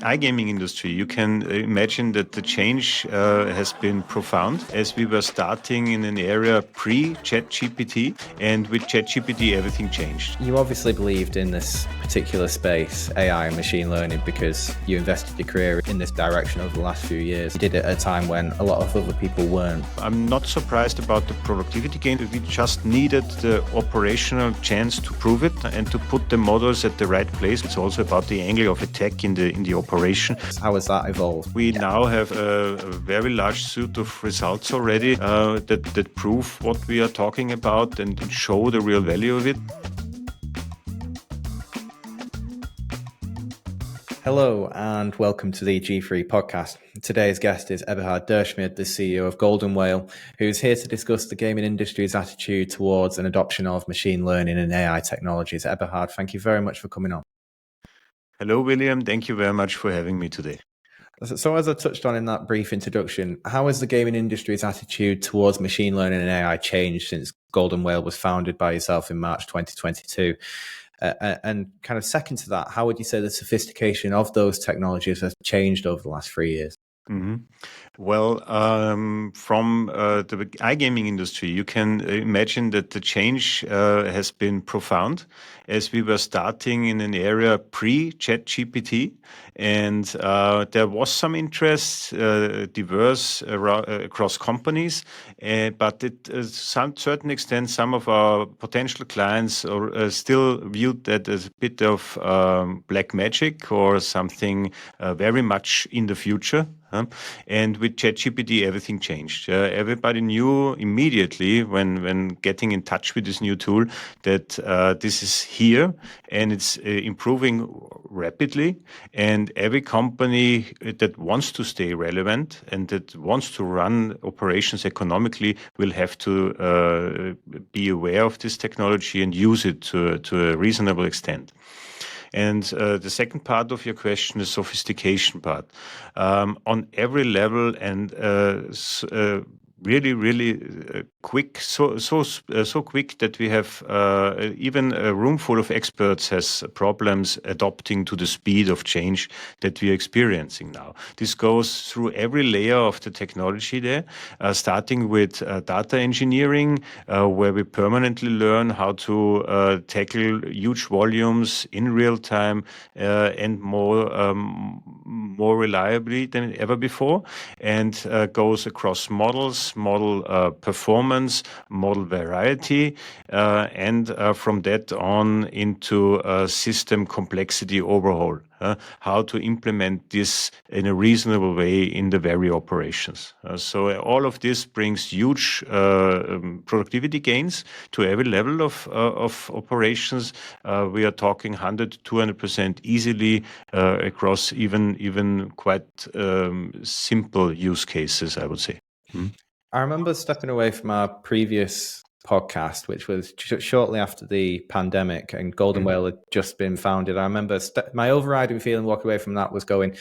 iGaming industry, you can imagine that the change has been profound as we were starting in an era pre-ChatGPT, and with ChatGPT everything changed. You obviously believed in this particular space, AI and machine learning, because you invested your career in this direction over the last few years. You did it at a time when a lot of other people weren't. I'm not surprised about the productivity gain. We just needed the operational chance to prove it and to put the models at the right place. It's also about the angle of attack in the operation. How has that evolved? We now have a very large suite of results already that prove what we are talking about and show the real value of it. Hello and welcome to the G3 podcast. Today's guest is Eberhard Dürrschmid, the CEO of Golden Whale, who's here to discuss the gaming industry's attitude towards an adoption of machine learning and AI technologies. Eberhard, thank you very much for coming on. Hello, William. Thank you very much for having me today. So as I touched on in that brief introduction, how has the gaming industry's attitude towards machine learning and AI changed since Golden Whale was founded by yourself in March 2022? And kind of second to that, how would you say the sophistication of those technologies has changed over the last 3 years? Mm-hmm. Well, from the iGaming industry, you can imagine that the change has been profound as we were starting in an era pre-ChatGPT, and there was some interest, diverse across companies, but to some certain extent, some of our potential clients are still viewed that as a bit of black magic or something very much in the future. And with ChatGPT, everything changed. Everybody knew immediately when getting in touch with this new tool that this is here and it's improving rapidly. And every company that wants to stay relevant and that wants to run operations economically will have to be aware of this technology and use it to a reasonable extent. And the second part of your question, the sophistication part, on every level and really quick, so quick that we have even a room full of experts has problems adopting to the speed of change that we are experiencing now. This goes through every layer of the technology there, starting with data engineering, where we permanently learn how to tackle huge volumes in real time and more reliably than ever before, and goes across models, model performance, model variety, and from that on into system complexity overhaul. How to implement this in a reasonable way in the very operations. So all of this brings huge productivity gains to every level of operations. We are talking 100 to 200% easily across even quite simple use cases, I would say. I remember stepping away from our previous podcast, which was shortly after the pandemic, and Golden Whale had just been founded. I remember my overriding feeling walking away from that was going,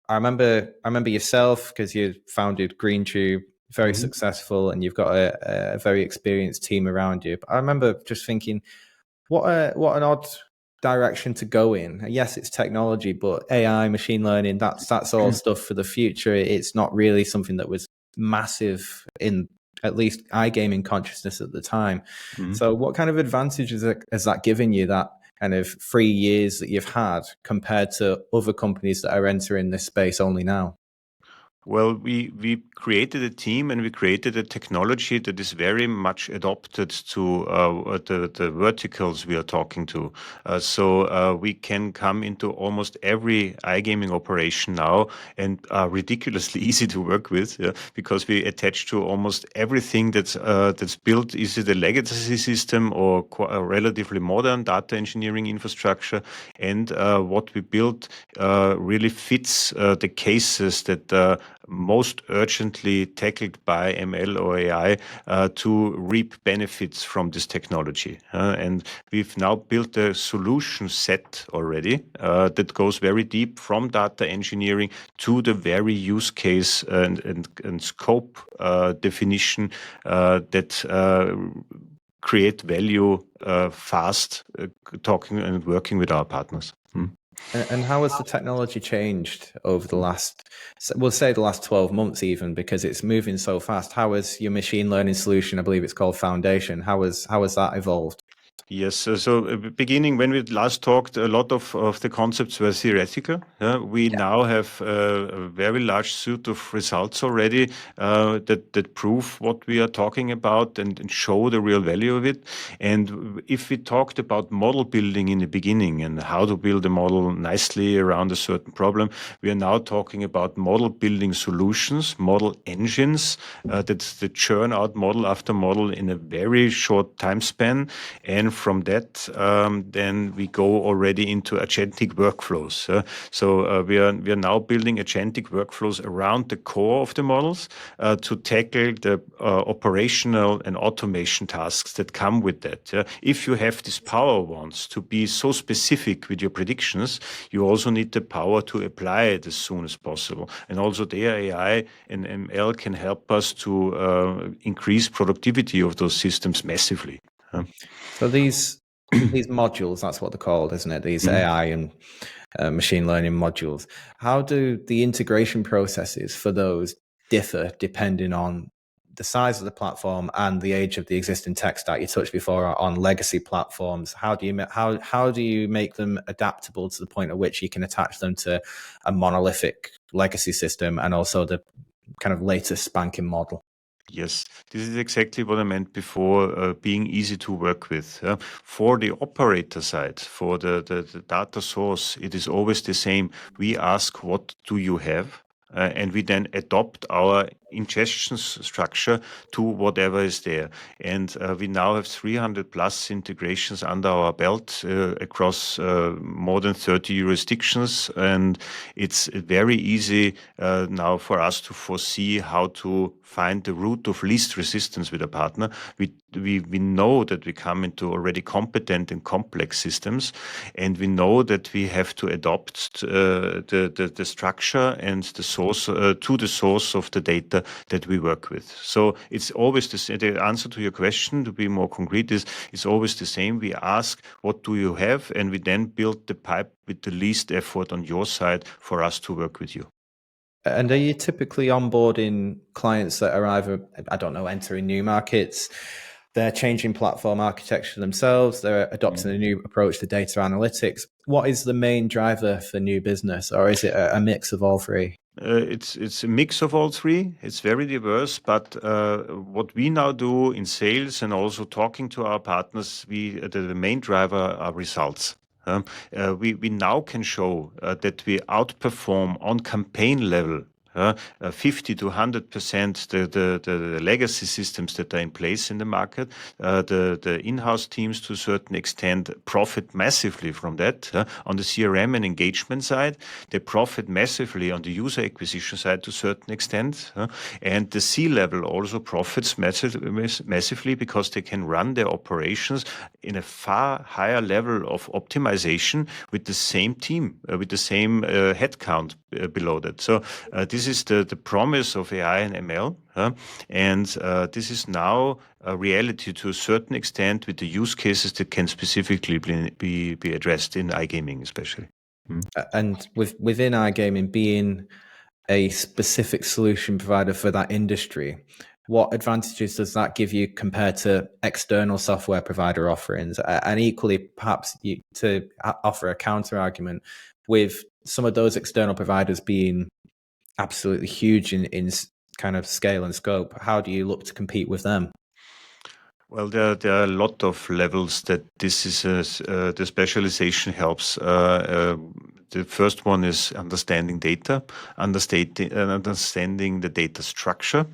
I remember yourself, because you founded GreenTube, very successful, and you've got a very experienced team around you. But I remember just thinking, what an odd direction to go in. Yes, it's technology, but AI, machine learning, that's all stuff for the future. It's not really something that was massive in at least iGaming consciousness at the time. So what kind of advantages has that given you, that kind of 3 years that you've had compared to other companies that are entering this space only now? Well, we created a team and we created a technology that is very much adopted to the verticals we are talking to. So we can come into almost every iGaming operation now and are ridiculously easy to work with, because we attach to almost everything that's built. Is it a legacy system or a relatively modern data engineering infrastructure? And what we built really fits the cases that most urgently tackled by ML or AI to reap benefits from this technology. And we've now built a solution set already that goes very deep from data engineering to the very use case and scope definition that create value fast, talking and working with our partners. And how has the technology changed over the last, we'll say the last 12 months even, because it's moving so fast? How has your machine learning solution, I believe it's called Foundation, how has that evolved? Yes. Beginning when we last talked, a lot of the concepts were theoretical. We now have a very large suite of results already that prove what we are talking about and show the real value of it. And if we talked about model building in the beginning and how to build a model nicely around a certain problem, we are now talking about model building solutions, model engines that churn out model after model in a very short time span. And from that, then we go already into agentic workflows. We are now building agentic workflows around the core of the models to tackle the operational and automation tasks that come with that. If you have this power once to be so specific with your predictions, you also need the power to apply it as soon as possible. And also there, AI and ML can help us to increase productivity of those systems massively. So these modules, that's what they're called, isn't it? These AI and machine learning modules. How do the integration processes for those differ depending on the size of the platform and the age of the existing tech stack? You touched before on legacy platforms. How do you make them adaptable to the point at which you can attach them to a monolithic legacy system and also the kind of latest spanking model? Yes, this is exactly what I meant before, being easy to work with. For the operator side, for the data source, it is always the same. We ask, what do you have? And we then adopt our ingestion structure to whatever is there. And we now have 300 plus integrations under our belt across more than 30 jurisdictions. And it's very easy now for us to foresee how to find the route of least resistance with a partner. We know that we come into already competent and complex systems, and we know that we have to adopt the structure and the source to the source of the data that we work with. So it's always the answer to your question, to be more concrete, is it's always the same. We ask, what do you have? And we then build the pipe with the least effort on your side for us to work with you. And are you typically onboarding clients that are either, I don't know, entering new markets, they're changing platform architecture themselves, they're adopting a new approach to data analytics? What is the main driver for new business, or is it a mix of all three? It's a mix of all three. It's very diverse, but what we now do in sales and also talking to our partners, the main driver are results. We now can show that we outperform on campaign level 50 to 100% the legacy systems that are in place in the market. The in-house teams, to a certain extent, profit massively from that. On the CRM and engagement side, they profit massively on the user acquisition side to a certain extent. And the C-level also profits massively because they can run their operations in a far higher level of optimization with the same team, with the same headcount below that. So this is the promise of AI and ML. And this is now a reality to a certain extent with the use cases that can specifically be addressed in iGaming, especially. And within iGaming being a specific solution provider for that industry, what advantages does that give you compared to external software provider offerings? And equally, perhaps to offer a counter argument, with some of those external providers being absolutely huge in kind of scale and scope, how do you look to compete with them? Well, there are a lot of levels that this is the specialization helps. The first one is understanding data, understanding the data structure,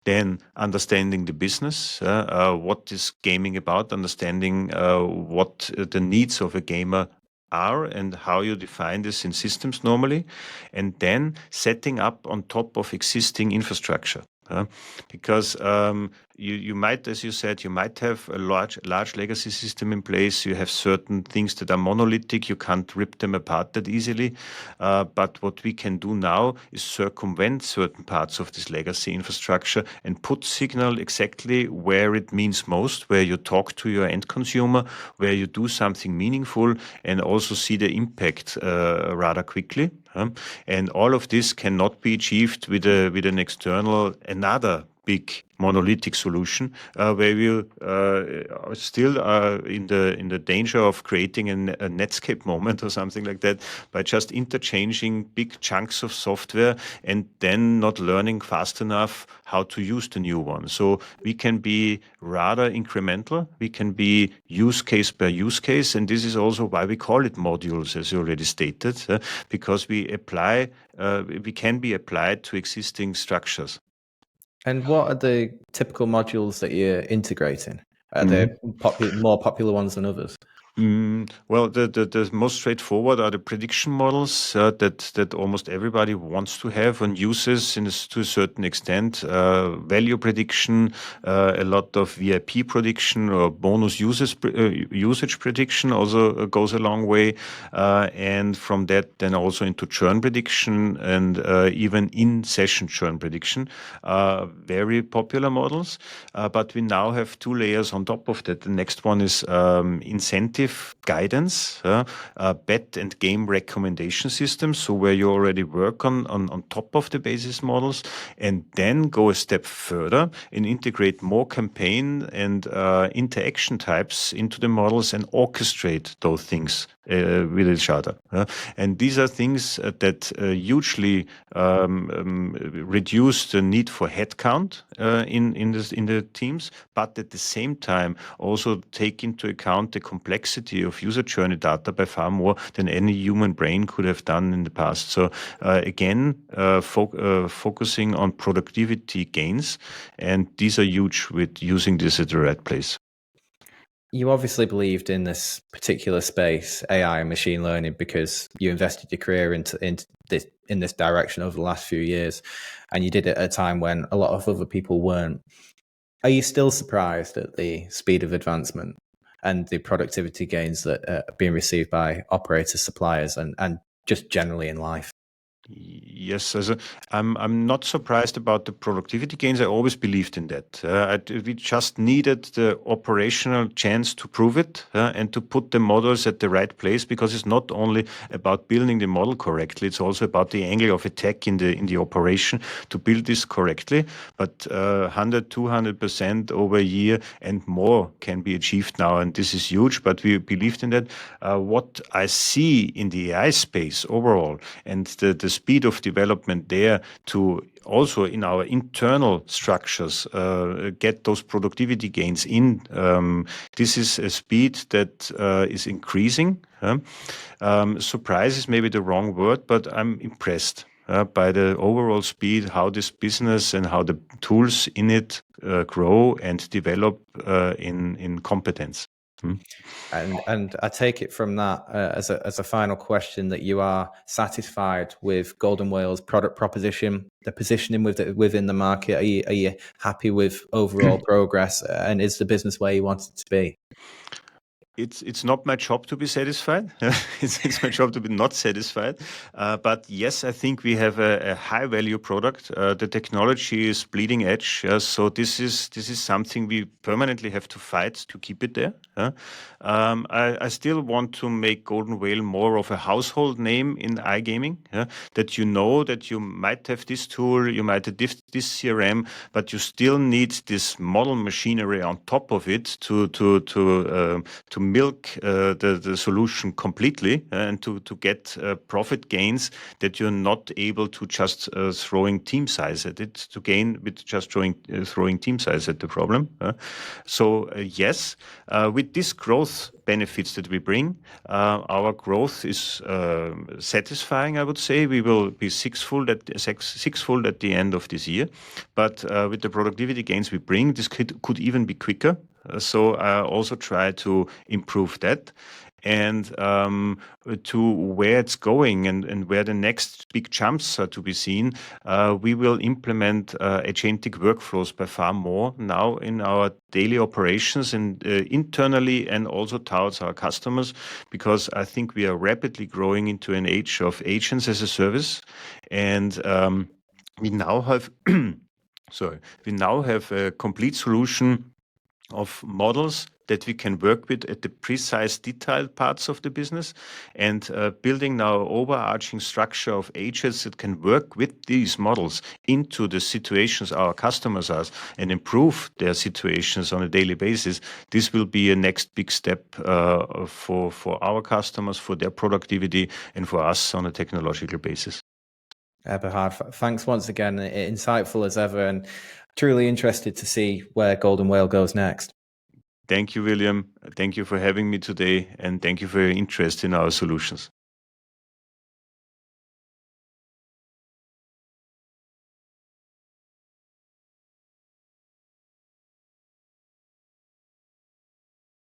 then understanding the business, what is gaming about, understanding what the needs of a gamer are and how you define this in systems normally, and then setting up on top of existing infrastructure. Because you might, as you said, you might have a large legacy system in place. You have certain things that are monolithic. You can't rip them apart that easily. But what we can do now is circumvent certain parts of this legacy infrastructure and put signal exactly where it means most, where you talk to your end consumer, where you do something meaningful, and also see the impact rather quickly. And all of this cannot be achieved with an external, another big monolithic solution, where we still are in the danger of creating a Netscape moment or something like that by just interchanging big chunks of software and then not learning fast enough how to use the new one. So we can be rather incremental. We can be use case per use case, and this is also why we call it modules, as you already stated, because we can be applied to existing structures. And what are the typical modules that you're integrating? Are there more popular ones than others? Well, the most straightforward are the prediction models that almost everybody wants to have and uses to a certain extent. Value prediction, a lot of VIP prediction or bonus usage prediction also goes a long way. And from that, then also into churn prediction and even in-session churn prediction. Very popular models. But we now have two layers on top of that. The next one is incentive guidance, bet and game recommendation systems, so where you already work on top of the basis models, and then go a step further and integrate more campaign and interaction types into the models and orchestrate those things with each other. And these are things that hugely reduce the need for headcount in the teams, but at the same time also take into account the complexity of user journey data by far more than any human brain could have done in the past. So again, focusing on productivity gains, and these are huge with using this at the right place. You obviously believed in this particular space, AI and machine learning, because you invested your career in this direction over the last few years, and you did it at a time when a lot of other people weren't. Are you still surprised at the speed of advancement and the productivity gains that are being received by operators, suppliers, and just generally in life? Yes, I'm not surprised about the productivity gains. I always believed in that. We just needed the operational chance to prove it and to put the models at the right place, because it's not only about building the model correctly, it's also about the angle of attack in the operation to build this correctly. But 100, 200% over a year and more can be achieved now, and this is huge, but we believed in that. What I see in the AI space overall and the speed of development there to also in our internal structures get those productivity gains in. This is a speed that is increasing. Surprise is maybe the wrong word, but I'm impressed by the overall speed, how this business and how the tools in it grow and develop in competence. And I take it from that as a final question that you are satisfied with Golden Whale's product proposition, the positioning within the market. Are you happy with overall progress, and is the business where you want it to be? It's not my job to be satisfied. It's my job to be not satisfied. But yes, I think we have a high value product. The technology is bleeding edge. So this is something we permanently have to fight to keep it there. I still want to make Golden Whale more of a household name in iGaming. That you know that you might have this tool, you might have this CRM, but you still need this model machinery on top of it to milk the solution completely and to get profit gains that you're not able to just throwing team size at it to gain with just throwing team size at the problem. So yes, with this growth benefits that we bring, our growth is satisfying. I would say we will be sixfold at the end of this year, but with the productivity gains we bring, this could even be quicker. So I also try to improve that. and to where it's going and where the next big jumps are to be seen, we will implement agentic workflows by far more now in our daily operations and internally and also towards our customers, because I think we are rapidly growing into an age of agents as a service. And we now have we now have a complete solution of models that we can work with at the precise detailed parts of the business, and building now overarching structure of agents that can work with these models into the situations our customers are and improve their situations on a daily basis. This will be a next big step for our customers, for their productivity, and for us on a technological basis. Eberhard, thanks once again. Insightful as ever, and truly interested to see where Golden Whale goes next. Thank you, William. Thank you for having me today, and thank you for your interest in our solutions.